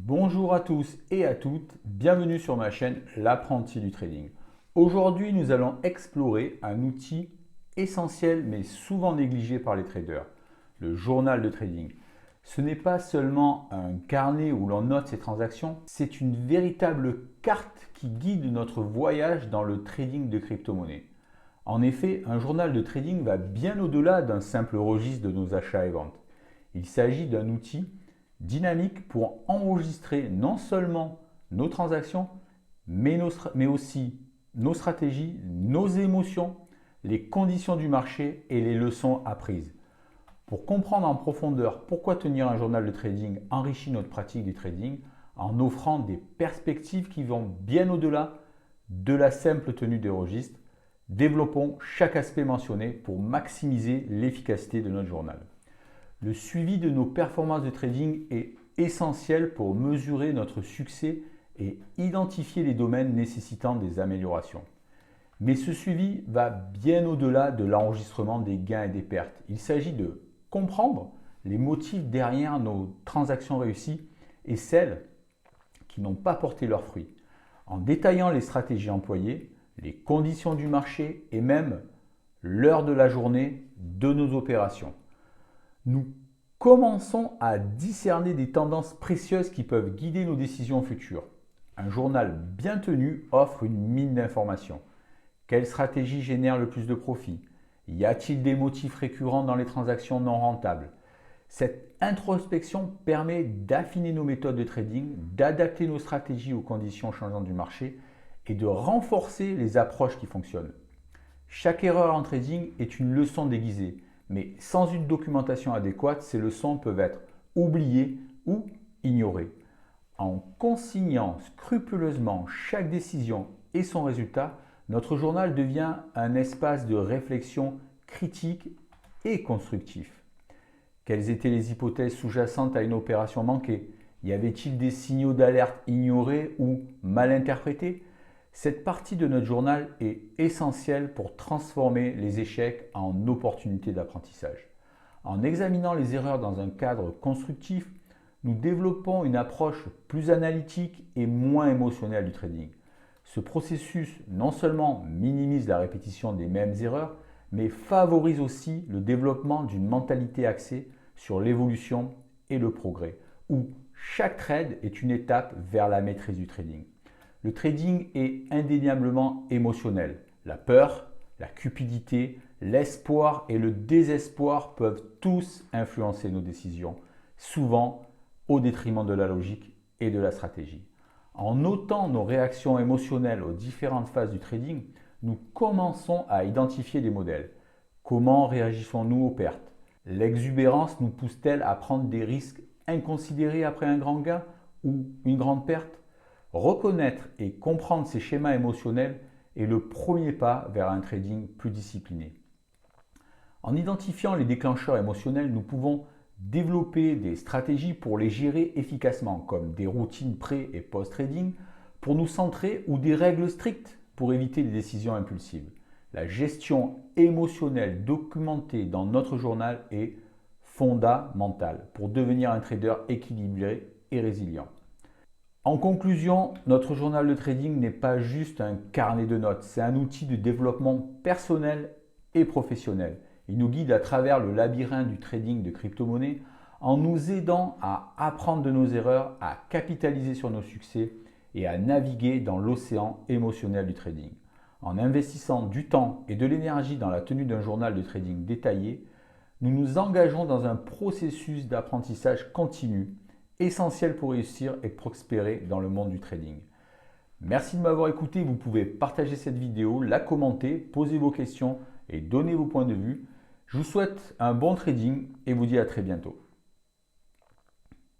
Bonjour à tous et à toutes, bienvenue sur ma chaîne L'apprenti du trading. Aujourd'hui, nous allons explorer un outil essentiel mais souvent négligé par les traders, le journal de trading. Ce n'est pas seulement un carnet où l'on note ses transactions, c'est une véritable carte qui guide notre voyage dans le trading de crypto-monnaies. En effet, un journal de trading va bien au-delà d'un simple registre de nos achats et ventes. Il s'agit d'un outil dynamique pour enregistrer non seulement nos transactions, mais aussi nos stratégies, nos émotions, les conditions du marché et les leçons apprises. Pour comprendre en profondeur pourquoi tenir un journal de trading enrichit notre pratique du trading en offrant des perspectives qui vont bien au-delà de la simple tenue des registres, développons chaque aspect mentionné pour maximiser l'efficacité de notre journal. Le suivi de nos performances de trading est essentiel pour mesurer notre succès et identifier les domaines nécessitant des améliorations. Mais ce suivi va bien au-delà de l'enregistrement des gains et des pertes. Il s'agit de comprendre les motifs derrière nos transactions réussies et celles qui n'ont pas porté leurs fruits, en détaillant les stratégies employées, les conditions du marché et même l'heure de la journée de nos opérations. Nous commençons à discerner des tendances précieuses qui peuvent guider nos décisions futures. Un journal bien tenu offre une mine d'informations. Quelle stratégie génère le plus de profit? Y a-t-il des motifs récurrents dans les transactions non rentables? Cette introspection permet d'affiner nos méthodes de trading, d'adapter nos stratégies aux conditions changeantes du marché et de renforcer les approches qui fonctionnent. Chaque erreur en trading est une leçon déguisée. Mais sans une documentation adéquate, ces leçons peuvent être oubliées ou ignorées. En consignant scrupuleusement chaque décision et son résultat, notre journal devient un espace de réflexion critique et constructif. Quelles étaient les hypothèses sous-jacentes à une opération manquée? Y avait-il des signaux d'alerte ignorés ou mal interprétés? Cette partie de notre journal est essentielle pour transformer les échecs en opportunités d'apprentissage. En examinant les erreurs dans un cadre constructif, nous développons une approche plus analytique et moins émotionnelle du trading. Ce processus non seulement minimise la répétition des mêmes erreurs, mais favorise aussi le développement d'une mentalité axée sur l'évolution et le progrès, où chaque trade est une étape vers la maîtrise du trading. Le trading est indéniablement émotionnel. La peur, la cupidité, l'espoir et le désespoir peuvent tous influencer nos décisions, souvent au détriment de la logique et de la stratégie. En notant nos réactions émotionnelles aux différentes phases du trading, nous commençons à identifier des modèles. Comment réagissons-nous aux pertes? L'exubérance nous pousse-t-elle à prendre des risques inconsidérés après un grand gain ou une grande perte? Reconnaître et comprendre ces schémas émotionnels est le premier pas vers un trading plus discipliné. En identifiant les déclencheurs émotionnels, nous pouvons développer des stratégies pour les gérer efficacement, comme des routines pré- et post-trading pour nous centrer ou des règles strictes pour éviter les décisions impulsives. La gestion émotionnelle documentée dans notre journal est fondamentale pour devenir un trader équilibré et résilient. En conclusion, notre journal de trading n'est pas juste un carnet de notes, c'est un outil de développement personnel et professionnel. Il nous guide à travers le labyrinthe du trading de crypto-monnaies en nous aidant à apprendre de nos erreurs, à capitaliser sur nos succès et à naviguer dans l'océan émotionnel du trading. En investissant du temps et de l'énergie dans la tenue d'un journal de trading détaillé, nous nous engageons dans un processus d'apprentissage continu essentiel pour réussir et prospérer dans le monde du trading. Merci de m'avoir écouté. Vous pouvez partager cette vidéo, la commenter, poser vos questions et donner vos points de vue. Je vous souhaite un bon trading et vous dis à très bientôt.